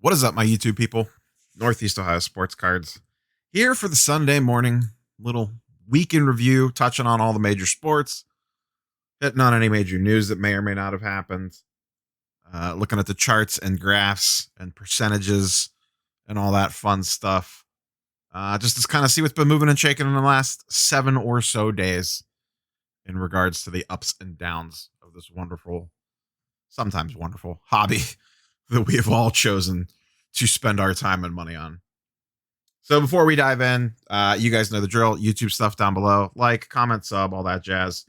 What is up, my YouTube people? Northeast Ohio Sports Cards here for the Sunday morning little weekend review, touching on all the major sports, hitting on any major news that may or may not have happened, looking at the charts and graphs and percentages and all that fun stuff. Just to kind of see what's been moving and shaking in the last 7 or so days in regards to the ups and downs of this wonderful, sometimes wonderful hobby that we have all chosen to spend our time and money on. So before we dive in, you guys know the drill. YouTube stuff down below. Like, comment, sub, all that jazz.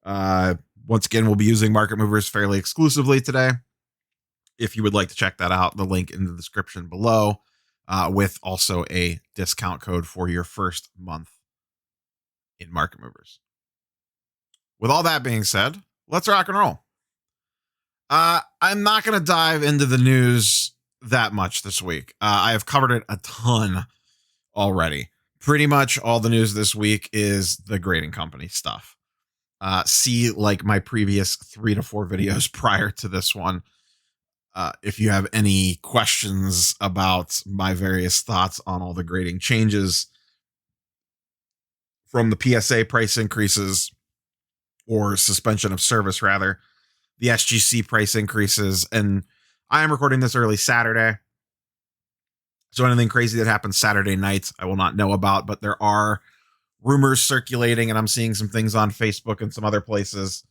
Once again, we'll be using Market Movers fairly exclusively today. If you would like to check that out, the link in the description below, with also a discount code for your first month in Market Movers. With all that being said, let's rock and roll. I'm not going to dive into the news that much this week. I have covered it a ton already. Pretty much all the news this week is the grading company stuff. See like my previous 3 to 4 videos prior to this one. If you have any questions about my various thoughts on all the grading changes from the PSA price increases or suspension of service, rather, the SGC price increases, and I am recording this early Saturday. So anything crazy that happens Saturday night, I will not know about, but there are rumors circulating, and I'm seeing some things on Facebook and some other places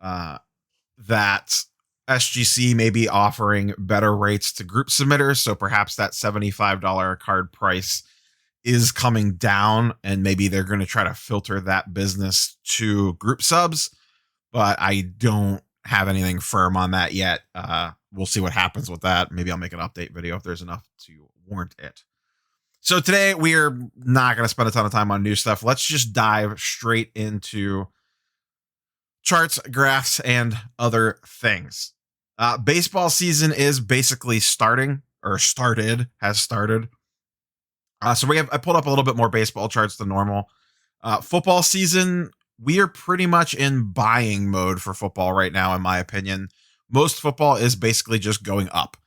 that SGC may be offering better rates to group submitters. So perhaps that $75 a card price is coming down, and maybe they're going to try to filter that business to group subs, but I don't have anything firm on that yet. We'll see what happens with that. Maybe I'll make an update video if there's enough to warrant it. So today we are not going to spend a ton of time on new stuff. Let's just dive straight into charts, graphs, and other things. Baseball season is basically starting, or has started. So I pulled up a little bit more baseball charts than normal. Football season, we are pretty much in buying mode for football right now, in my opinion. Most football is basically just going up.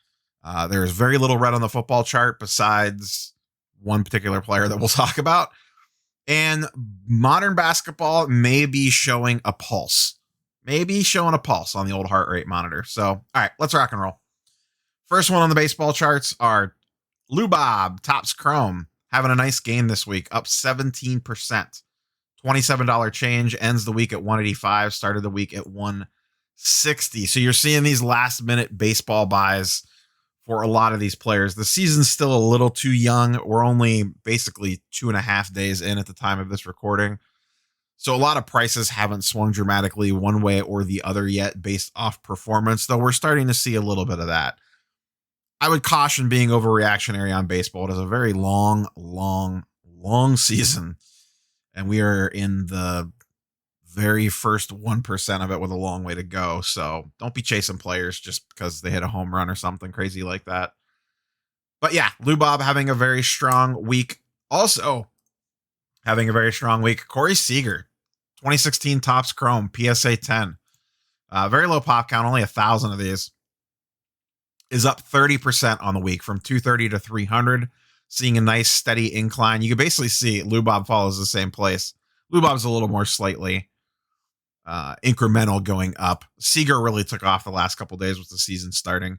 There's very little red on the football chart besides one particular player that we'll talk about. And modern basketball may be showing a pulse. Maybe showing a pulse on the old heart rate monitor. So, all right, let's rock and roll. First one on the baseball charts are Lou Bob, Tops Chrome, having a nice gain this week, up 17%. $27 change, ends the week at 185, started the week at 160. So you're seeing these last minute baseball buys for a lot of these players. The season's still a little too young. We're only basically 2.5 days in at the time of this recording. So a lot of prices haven't swung dramatically one way or the other yet based off performance, though we're starting to see a little bit of that. I would caution being overreactionary on baseball. It is a very long season. And we are in the very first 1% of it with a long way to go. So don't be chasing players just because they hit a home run or something crazy like that. But yeah, Lou Bob having a very strong week. Also having a very strong week, Corey Seager, 2016 Tops Chrome PSA 10. Very low pop count, only 1,000 of these. Is up 30% on the week from 230 to 300. Seeing a nice steady incline. You can basically see Lou Bob follows the same place. Lou Bob's a little more slightly incremental going up. Seager really took off the last couple days with the season starting.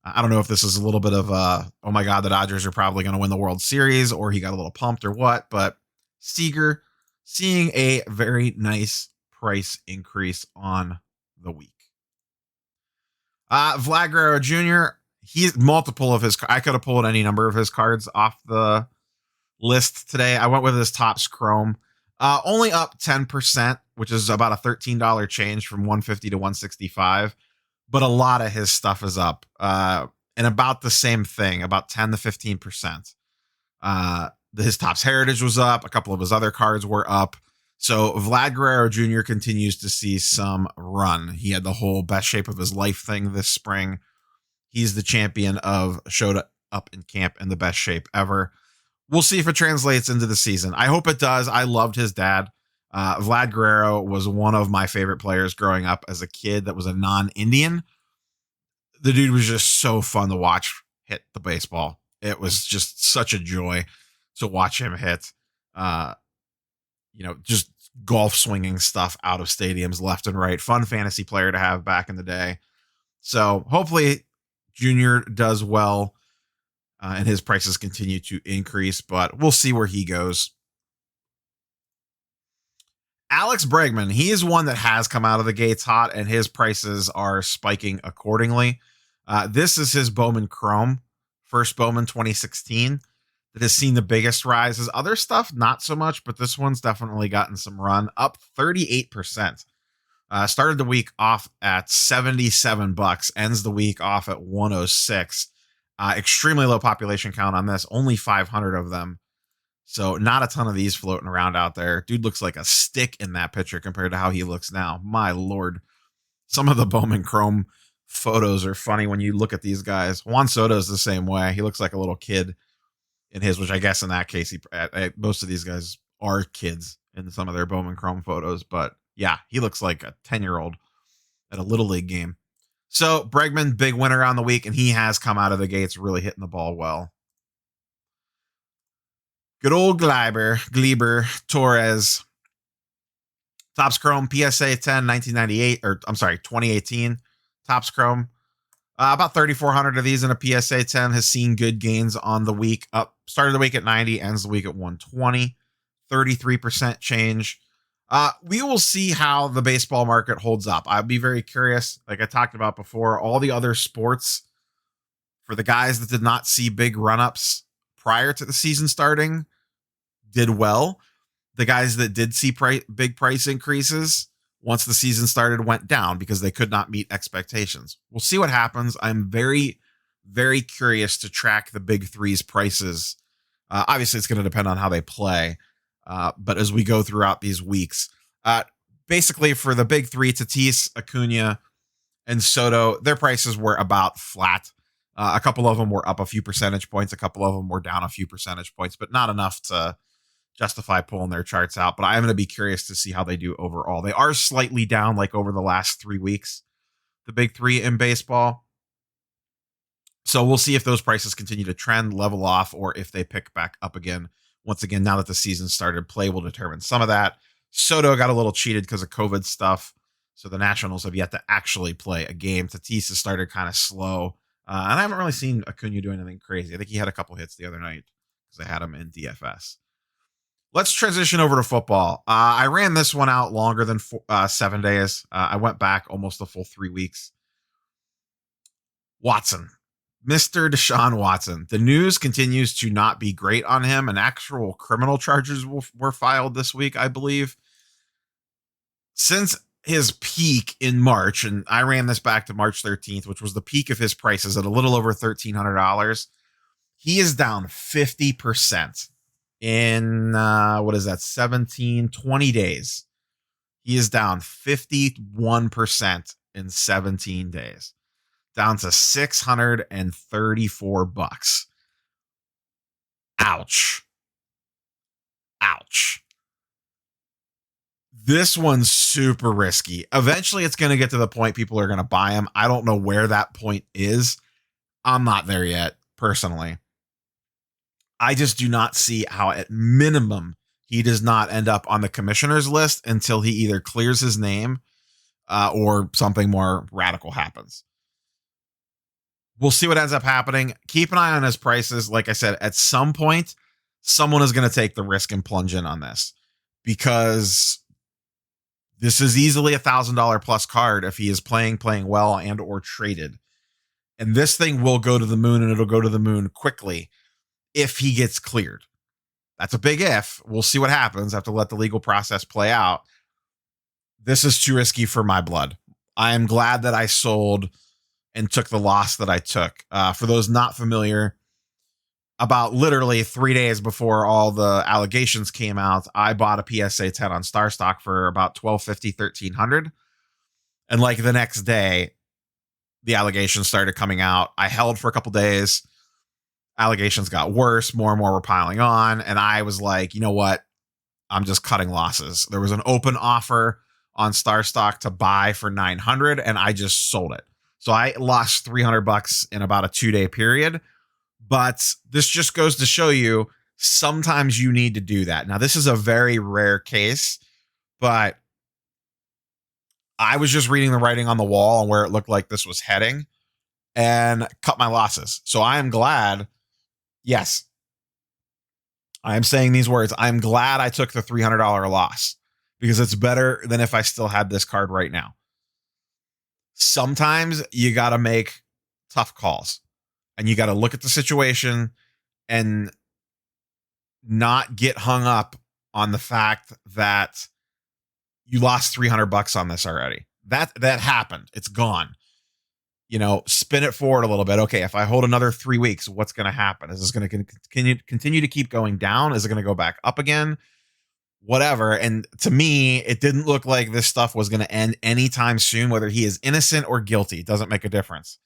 I don't know if this is a little bit of oh my God, the Dodgers are probably going to win the World Series, or he got a little pumped or what, but Seager seeing a very nice price increase on the week. Vlad Guerrero Jr., he's multiple of his. I could have pulled any number of his cards off the list today. I went with his Tops Chrome, only up 10%, which is about a $13 change from 150 to 165. But a lot of his stuff is up, and about the same thing, about 10 to 15%. His Topps Heritage was up. A couple of his other cards were up. So Vlad Guerrero Jr. continues to see some run. He had the whole best shape of his life thing this spring. He's the champion of showed up in camp in the best shape ever. We'll see if it translates into the season. I hope it does. I loved his dad. Vlad Guerrero was one of my favorite players growing up as a kid that was a non-Indian. The dude was just so fun to watch hit the baseball. It was just such a joy to watch him hit. Just golf swinging stuff out of stadiums left and right. Fun fantasy player to have back in the day. So hopefully Junior does well and his prices continue to increase, but we'll see where he goes. Alex Bregman, he is one that has come out of the gates hot, and his prices are spiking accordingly. This is his Bowman Chrome, first Bowman 2016, that has seen the biggest rise. His other stuff, not so much, but this one's definitely gotten some run, up 38%. Started the week off at $77, ends the week off at 106. Extremely low population count on this, only 500 of them. So not a ton of these floating around out there. Dude looks like a stick in that picture compared to how he looks now. My Lord. Some of the Bowman Chrome photos are funny when you look at these guys. Juan Soto's the same way. He looks like a little kid in his, which I guess in that case, most of these guys are kids in some of their Bowman Chrome photos. But yeah, he looks like a 10-year-old at a Little League game. So Bregman, big winner on the week, and he has come out of the gates really hitting the ball well. Good old Gleyber Torres. Tops Chrome Psa 10, 1998, or I'm sorry, 2018. Tops Chrome. About 3,400 of these in a PSA 10 has seen good gains on the week. Started the week at 90, ends the week at 120. 33% change. We will see how the baseball market holds up. I'd be very curious. Like I talked about before, all the other sports, for the guys that did not see big run-ups prior to the season starting, did well. The guys that did see big price increases once the season started went down because they could not meet expectations. We'll see what happens. I'm very, very curious to track the big three's prices. Obviously, it's going to depend on how they play. But as we go throughout these weeks, basically for the big three, Tatis, Acuna, and Soto, their prices were about flat. A couple of them were up a few percentage points. A couple of them were down a few percentage points, but not enough to justify pulling their charts out. But I'm going to be curious to see how they do overall. They are slightly down like over the last 3 weeks, the big three in baseball. So we'll see if those prices continue to trend, level off, or if they pick back up again. Once again, now that the season started, play will determine some of that. Soto got a little cheated because of COVID stuff. So the Nationals have yet to actually play a game. Tatis has started kind of slow. And I haven't really seen Acuna do anything crazy. I think he had a couple hits the other night because I had him in DFS. Let's transition over to football. I ran this one out longer than 7 days. I went back almost a full 3 weeks. Watson. Mr. Deshaun Watson. The news continues to not be great on him, and actual criminal charges were filed this week, I believe. Since his peak in March, and I ran this back to March 13th, which was the peak of his prices at a little over $1,300, he is down 50% in, 20 days. He is down 51% in 17 days. Down to $634. Ouch. Ouch. This one's super risky. Eventually, it's going to get to the point people are going to buy him. I don't know where that point is. I'm not there yet, personally. I just do not see how, at minimum, he does not end up on the commissioner's list until he either clears his name or something more radical happens. We'll see what ends up happening. Keep an eye on his prices. Like I said, at some point, someone is going to take the risk and plunge in on this, because this is easily $1,000 plus card if he is playing well and or traded. And this thing will go to the moon, and it'll go to the moon quickly if he gets cleared. That's a big if. We'll see what happens. I have to let the legal process play out. This is too risky for my blood. I am glad that I sold and took the loss that I took. For those not familiar, about literally 3 days before all the allegations came out, I bought a PSA 10 on Star Stock for about $1,250, $1,300. And like the next day, the allegations started coming out. I held for a couple days. Allegations got worse. More and more were piling on. And I was like, you know what? I'm just cutting losses. There was an open offer on Star Stock to buy for $900, and I just sold it. So I lost $300 in about a 2-day period. But this just goes to show you sometimes you need to do that. Now, this is a very rare case, but I was just reading the writing on the wall and where it looked like this was heading and cut my losses. So I am glad. Yes, I am saying these words. I'm glad I took the $300 loss because it's better than if I still had this card right now. Sometimes you got to make tough calls and you got to look at the situation and not get hung up on the fact that you lost $300 on this already. That happened. It's gone. Spin it forward a little bit. Okay, if I hold another 3 weeks, what's going to happen? Is this going to continue to keep going down? Is it going to go back up again? Whatever. And to me, it didn't look like this stuff was going to end anytime soon, whether he is innocent or guilty. It doesn't make a difference.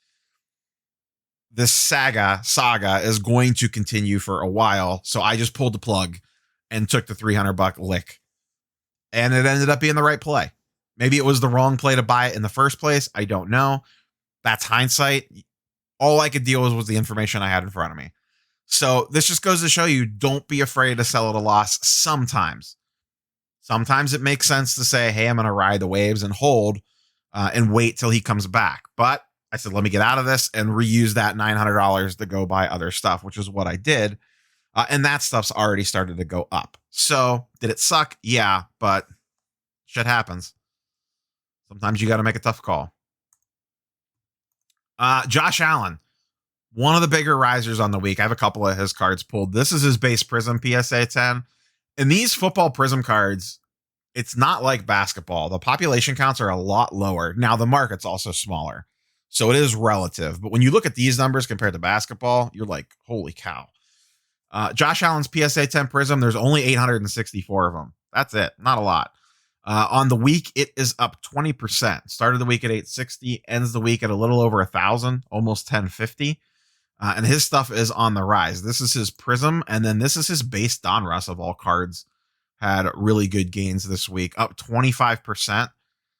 This saga is going to continue for a while. So I just pulled the plug and took the $300 lick. And it ended up being the right play. Maybe it was the wrong play to buy it in the first place. I don't know. That's hindsight. All I could deal with was the information I had in front of me. So this just goes to show you, don't be afraid to sell at a loss sometimes. Sometimes it makes sense to say, hey, I'm going to ride the waves and hold and wait till he comes back. But I said, let me get out of this and reuse that $900 to go buy other stuff, which is what I did. And that stuff's already started to go up. So did it suck? Yeah, but shit happens. Sometimes you got to make a tough call. Josh Allen, one of the bigger risers on the week. I have a couple of his cards pulled. This is his base Prism PSA 10. And these football Prism cards, it's not like basketball. The population counts are a lot lower. Now, the market's also smaller. So it is relative. But when you look at these numbers compared to basketball, you're like, holy cow. Josh Allen's PSA 10 Prism, there's only 864 of them. That's it. Not a lot. On the week, it is up 20%. Started the week at 860, ends the week at a little over 1,000, almost 1050. And his stuff is on the rise. This is his Prism, and then this is his base Donruss of all cards. Had really good gains this week, up 25%.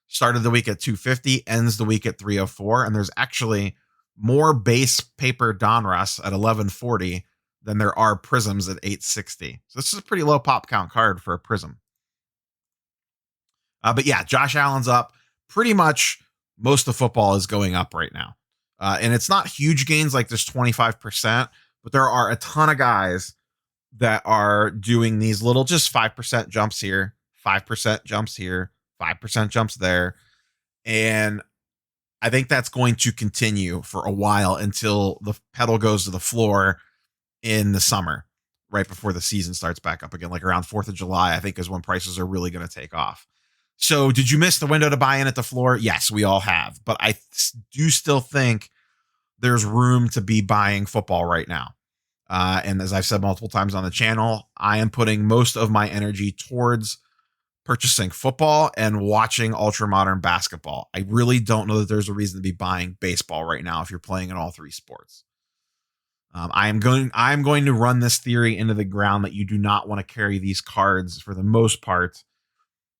Started the week at 250, ends the week at 304. And there's actually more base paper Donruss at 1140 than there are Prisms at 860. So this is a pretty low pop count card for a Prism. But yeah, Josh Allen's up. Pretty much most of football is going up right now. And it's not huge gains like this 25%, but there are a ton of guys that are doing these little just 5% jumps here, 5% jumps here, 5% jumps there. And I think that's going to continue for a while until the pedal goes to the floor in the summer, right before the season starts back up again, like around 4th of July, I think is when prices are really going to take off. So did you miss the window to buy in at the floor? Yes, we all have. But I do still think there's room to be buying football right now. And as I've said multiple times on the channel, I am putting most of my energy towards purchasing football and watching ultra modern basketball. I really don't know that there's a reason to be buying baseball right now if you're playing in all three sports. I'm going to run this theory into the ground that you do not want to carry these cards for the most part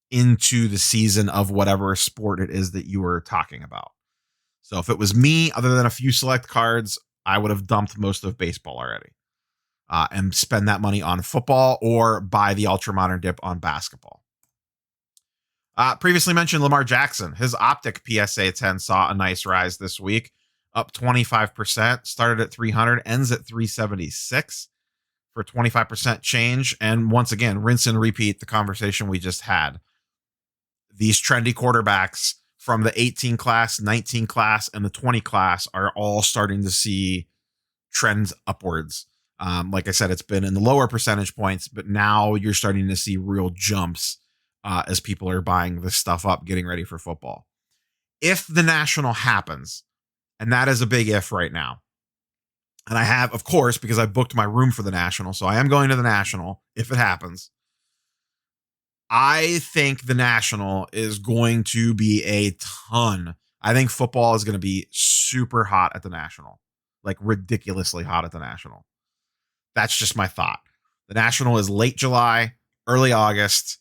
into the season of whatever sport it is that you were talking about. So if it was me, other than a few select cards, I would have dumped most of baseball already and spend that money on football or buy the ultra modern dip on basketball. Previously mentioned Lamar Jackson. His Optic PSA 10 saw a nice rise this week, up 25%, started at 300, ends at 376 for 25% change. And once again, rinse and repeat the conversation we just had. These trendy quarterbacks from the 18 class, 19 class, and the 20 class are all starting to see trends upwards. Like I said, it's been in the lower percentage points, but now you're starting to see real jumps as people are buying this stuff up, getting ready for football. If the National happens, and that is a big if right now, and I have, of course, because I booked my room for the National, so I am going to the National if it happens. I think the National is going to be a ton. I think football is going to be super hot at the National, like ridiculously hot at the National. That's just my thought. The National is late July, early August,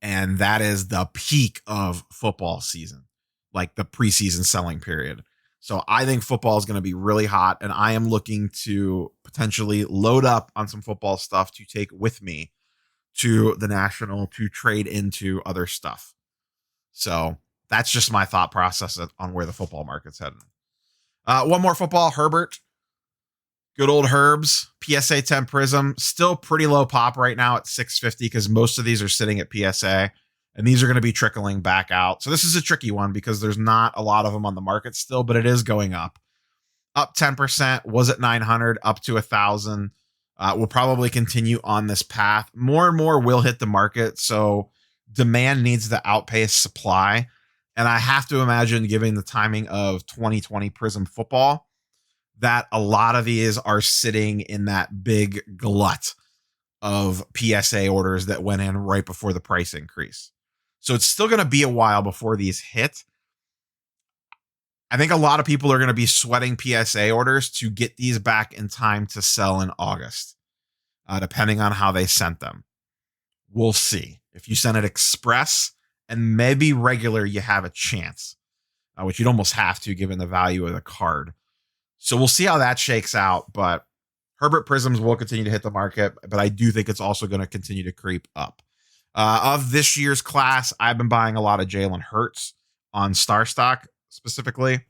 and that is the peak of football season, like the preseason selling period. So I think football is going to be really hot, and I am looking to potentially load up on some football stuff to take with me to the National to trade into other stuff. So that's just my thought process on where the football market's heading. One more football, Herbert. Good old Herbs, PSA 10 Prism, still pretty low pop right now at 650 because most of these are sitting at PSA, and these are going to be trickling back out. So this is a tricky one because there's not a lot of them on the market still, but it is going up. Up 10%, was at 900, up to 1,000. We'll probably continue on this path. More and more will hit the market, so demand needs to outpace supply. And I have to imagine, given the timing of 2020 Prism football, that a lot of these are sitting in that big glut of PSA orders that went in right before the price increase. So it's still going to be a while before these hit. I think a lot of people are going to be sweating PSA orders to get these back in time to sell in August, depending on how they sent them. We'll see. If you send it express and maybe regular, you have a chance, which you'd almost have to given the value of the card. So we'll see how that shakes out, but Herbert Prisms will continue to hit the market, but I do think it's also going to continue to creep up. Of this year's class, I've been buying a lot of Jalen Hurts on Star Stock specifically.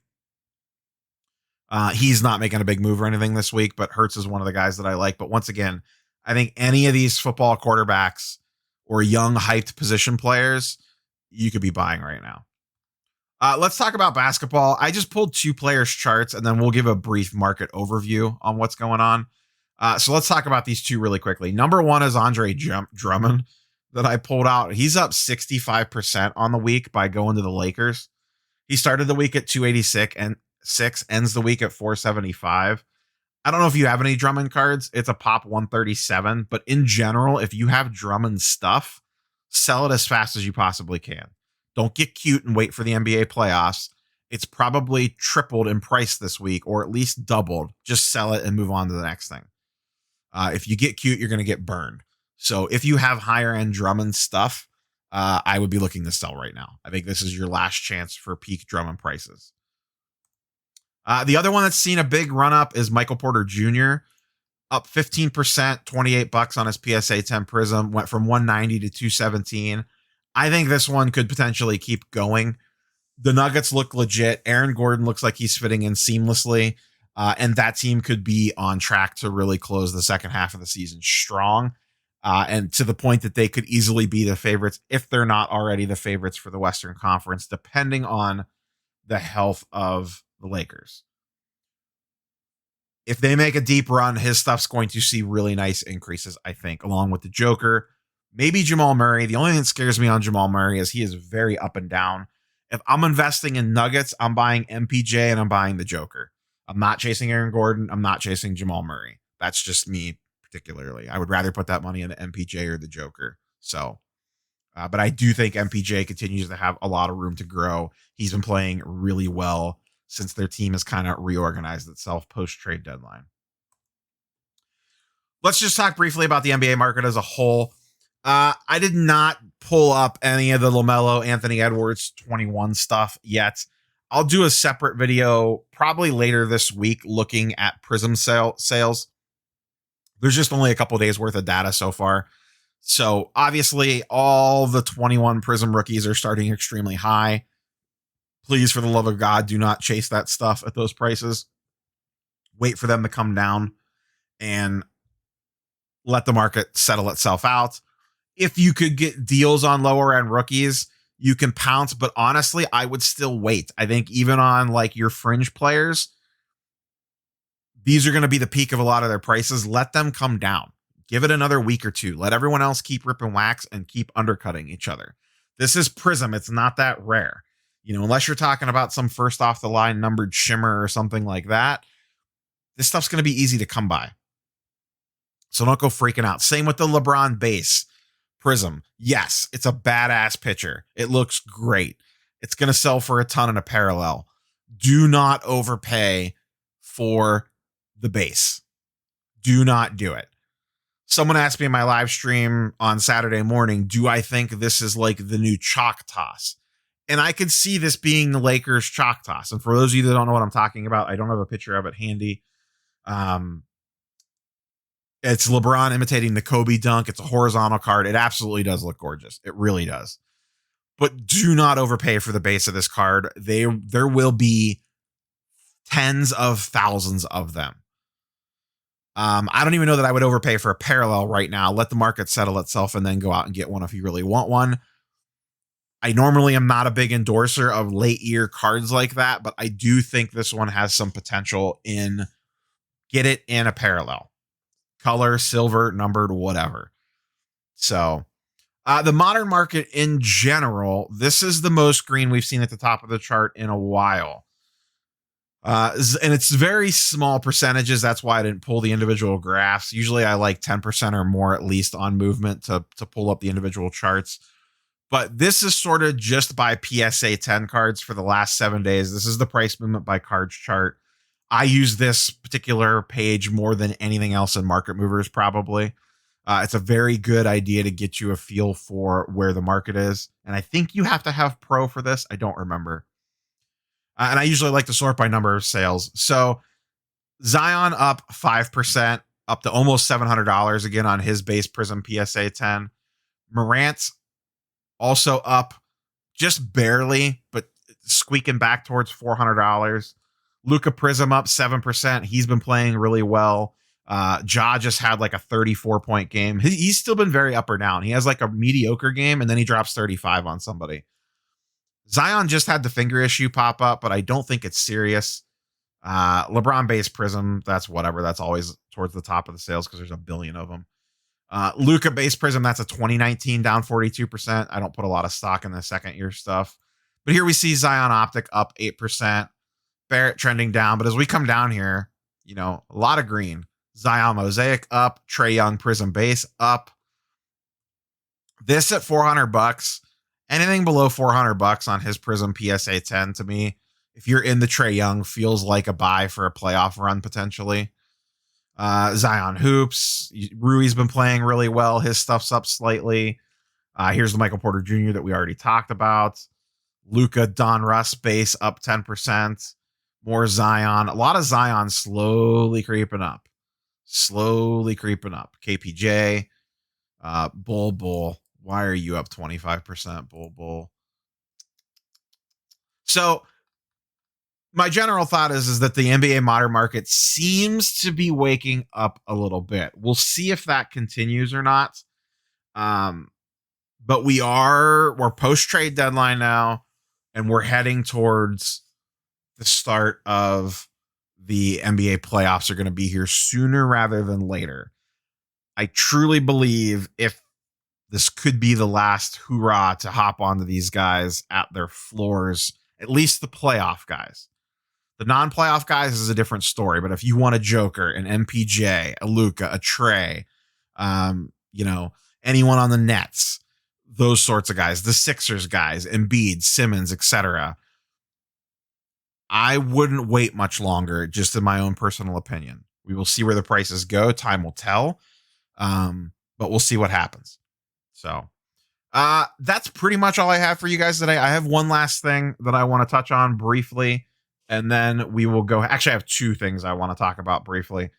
He's not making a big move or anything this week, but Hurts is one of the guys that I like. But once again, I think any of these football quarterbacks or young hyped position players, you could be buying right now. Let's talk about basketball. I just pulled 2 players' charts, and then we'll give a brief market overview on what's going on. So let's talk about these 2 really quickly. Number 1 is Andre Drummond that I pulled out. He's up 65% on the week by going to the Lakers. He started the week at 286 and ends the week at 475. I don't know if you have any Drummond cards. It's a pop 137, but in general, if you have Drummond stuff, sell it as fast as you possibly can. Don't get cute and wait for the NBA playoffs. It's probably tripled in price this week, or at least doubled. Just sell it and move on to the next thing. If you get cute, you're going to get burned. So if you have higher end Drummond stuff, I would be looking to sell right now. I think this is your last chance for peak Drummond prices. The other one that's seen a big run up is Michael Porter Jr. Up 15%, $28 on his PSA 10 Prism, went from 190 to 217. I think this one could potentially keep going. The Nuggets look legit. Aaron Gordon looks like he's fitting in seamlessly. And that team could be on track to really close the second half of the season strong. And to the point that they could easily be the favorites, if they're not already the favorites for the Western Conference, depending on the health of the Lakers. If they make a deep run, his stuff's going to see really nice increases, I think, along with the Joker. Maybe Jamal Murray. The only thing that scares me on Jamal Murray is he is very up and down. If I'm investing in Nuggets, I'm buying MPJ and I'm buying the Joker. I'm not chasing Aaron Gordon. I'm not chasing Jamal Murray. That's just me particularly. I would rather put that money in the MPJ or the Joker. So, but I do think MPJ continues to have a lot of room to grow. He's been playing really well since their team has kind of reorganized itself post-trade deadline. Let's just talk briefly about the NBA market as a whole. I did not pull up any of the LaMelo, Anthony Edwards 21 stuff yet. I'll do a separate video probably later this week looking at Prism sales. There's just only a couple days worth of data so far. So obviously all the 21 Prism rookies are starting extremely high. Please, for the love of God, do not chase that stuff at those prices. Wait for them to come down and let the market settle itself out. If you could get deals on lower end rookies, you can pounce. But honestly, I would still wait. I think even on like your fringe players, these are going to be the peak of a lot of their prices. Let them come down. Give it another week or two. Let everyone else keep ripping wax and keep undercutting each other. This is Prism. It's not that rare. You know, unless you're talking about some first off the line numbered shimmer or something like that, this stuff's going to be easy to come by. So don't go freaking out. Same with the LeBron base Prism. Yes, it's a badass picture. It looks great. It's going to sell for a ton in a parallel. Do not overpay for the base. Do not do it. Someone asked me in my live stream on Saturday morning, do I think this is like the new chalk toss? And I could see this being the Lakers chalk toss. And for those of you that don't know what I'm talking about, I don't have a picture of it handy. It's LeBron imitating the Kobe dunk. It's a horizontal card. It absolutely does look gorgeous. It really does. But do not overpay for the base of this card. There will be tens of thousands of them. I don't even know that I would overpay for a parallel right now. Let the market settle itself and then go out and get one if you really want one. I normally am not a big endorser of late year cards like that, but I do think this one has some potential in get it in a parallel. Color, silver, numbered, whatever. So the modern market in general, this is the most green we've seen at the top of the chart in a while. And it's very small percentages. That's why I didn't pull the individual graphs. Usually I like 10% or more at least on movement to pull up the individual charts. But this is sort of just by PSA 10 cards for the last 7 days. This is the price movement by cards chart. I use this particular page more than anything else in Market Movers, probably. It's a very good idea to get you a feel for where the market is. And I think you have to have Pro for this. I don't remember. And I usually like to sort by number of sales. So Zion up 5%, up to almost $700 again on his base Prism PSA 10. Morant's also up just barely, but squeaking back towards $400. Luka Prism up 7%. He's been playing really well. Ja just had like a 34-point game. He's still been very up or down. He has like a mediocre game, and then he drops 35 on somebody. Zion just had the finger issue pop up, but I don't think it's serious. LeBron base Prism, that's whatever. That's always towards the top of the sales because there's a billion of them. Luka base Prism, that's a 2019 down 42%. I don't put a lot of stock in the second year stuff. But here we see Zion Optic up 8%. Barrett trending down. But as we come down here, a lot of green. Zion Mosaic up. Trae Young Prism base up. This at $400. Anything below $400 on his Prism PSA 10 to me, if you're in the Trae Young, feels like a buy for a playoff run potentially. Zion Hoops. Rui's been playing really well. His stuff's up slightly. Here's the Michael Porter Jr. that we already talked about. Luka Don Russ base up 10%. More Zion. A lot of Zion slowly creeping up. KPJ. Bull. Why are you up 25%, Bull? So my general thought is that the NBA modern market seems to be waking up a little bit. We'll see if that continues or not. But we're post-trade deadline now, and we're heading towards the start of the NBA playoffs are going to be here sooner rather than later. I truly believe if this could be the last hoorah to hop onto these guys at their floors, at least the playoff guys. The non-playoff guys is a different story, but if you want a Joker, an MPJ, a Luka, a Trae, anyone on the Nets, those sorts of guys, the Sixers guys, Embiid, Simmons, etc., I wouldn't wait much longer, just in my own personal opinion. We will see where the prices go. Time will tell, but we'll see what happens. So that's pretty much all I have for you guys today. I have one last thing that I want to touch on briefly, and then we will go. Actually, I have two things I want to talk about briefly.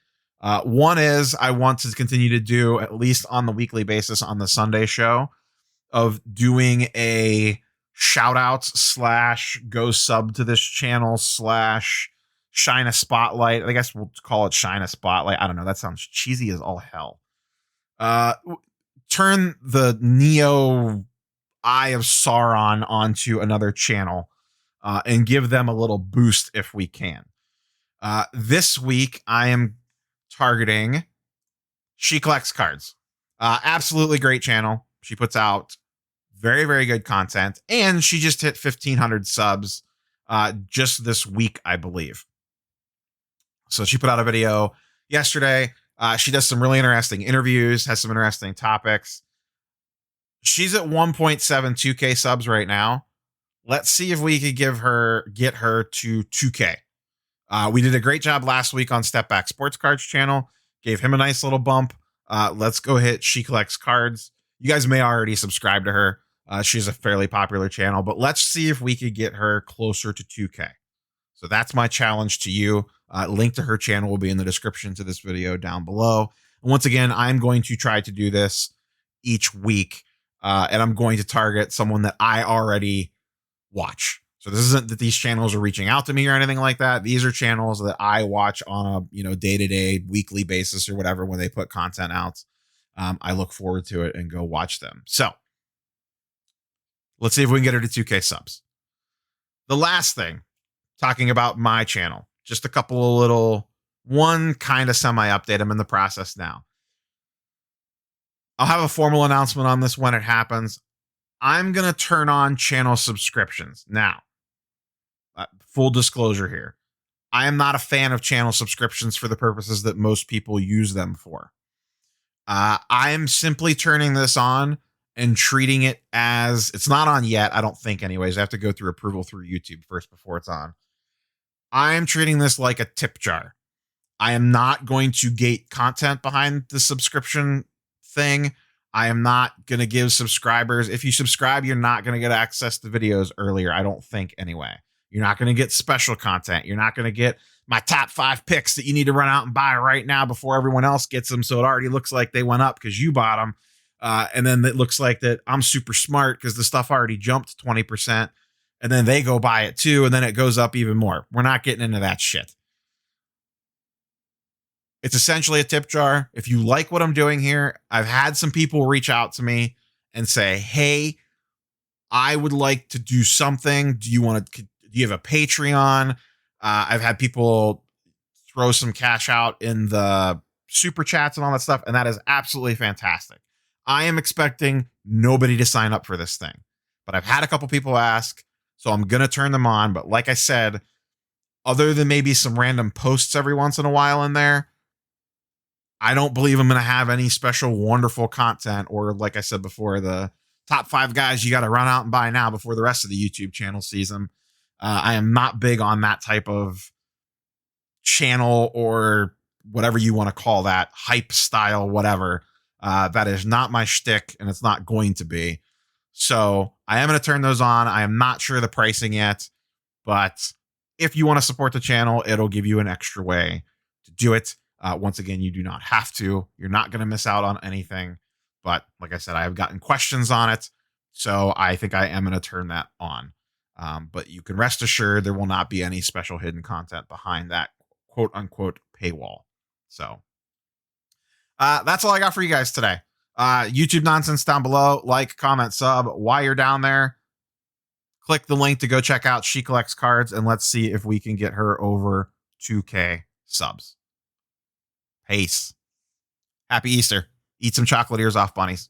One is I want to continue to do, at least on the weekly basis on the Sunday show, of doing a shout outs / go sub to this channel / shine a spotlight. I guess we'll call it shine a spotlight. I don't know. That sounds cheesy as all hell. Turn the Neo Eye of Sauron onto another channel and give them a little boost if we can. This week, I am targeting SheCollectsCards. Absolutely great channel. She puts out very, very good content. And she just hit 1,500 subs just this week, I believe. So she put out a video yesterday. She does some really interesting interviews, has some interesting topics. She's at 1.72K subs right now. Let's see if we could get her to 2K. We did a great job last week on Step Back Sports Cards channel. Gave him a nice little bump. Let's go hit She Collects Cards. You guys may already subscribe to her. She's a fairly popular channel, but let's see if we could get her closer to 2K. So that's my challenge to you. Link to her channel will be in the description to this video down below. And once again, I'm going to try to do this each week, and I'm going to target someone that I already watch. So this isn't that these channels are reaching out to me or anything like that. These are channels that I watch on a day-to-day, weekly basis or whatever when they put content out. I look forward to it and go watch them. So let's see if we can get her to 2K subs. The last thing, talking about my channel, just a couple of little, one kind of semi-update. I'm in the process now. I'll have a formal announcement on this when it happens. I'm going to turn on channel subscriptions. Now, full disclosure here. I am not a fan of channel subscriptions for the purposes that most people use them for. I am simply turning this on and treating it as, it's not on yet, I don't think anyways. I have to go through approval through YouTube first before it's on. I'm treating this like a tip jar. I am not going to gate content behind the subscription thing. I am not going to give subscribers, if you subscribe, you're not going to get access to videos earlier, I don't think anyway. You're not going to get special content. You're not going to get my top 5 picks that you need to run out and buy right now before everyone else gets them. So it already looks like they went up because you bought them. And then it looks like that I'm super smart because the stuff already jumped 20%. And then they go buy it too. And then it goes up even more. We're not getting into that shit. It's essentially a tip jar. If you like what I'm doing here, I've had some people reach out to me and say, hey, I would like to do something. Do you have a Patreon? I've had people throw some cash out in the super chats and all that stuff. And that is absolutely fantastic. I am expecting nobody to sign up for this thing, but I've had a couple people ask, so I'm going to turn them on. But like I said, other than maybe some random posts every once in a while in there, I don't believe I'm going to have any special wonderful content, or like I said before, the top 5 guys you got to run out and buy now before the rest of the YouTube channel sees them. I am not big on that type of channel, or whatever you want to call that, hype style, whatever. That is not my shtick, and it's not going to be. So I am going to turn those on. I am not sure the pricing yet, but if you want to support the channel, it'll give you an extra way to do it. Once again, you do not have to. You're not going to miss out on anything. But like I said, I have gotten questions on it, so I think I am going to turn that on. But you can rest assured there will not be any special hidden content behind that quote unquote paywall. So that's all I got for you guys today. YouTube nonsense down below. Like, comment, sub. While you're down there, click the link to go check out SheCollectsCards, and let's see if we can get her over 2K subs. Peace. Happy Easter. Eat some chocolate ears off, bunnies.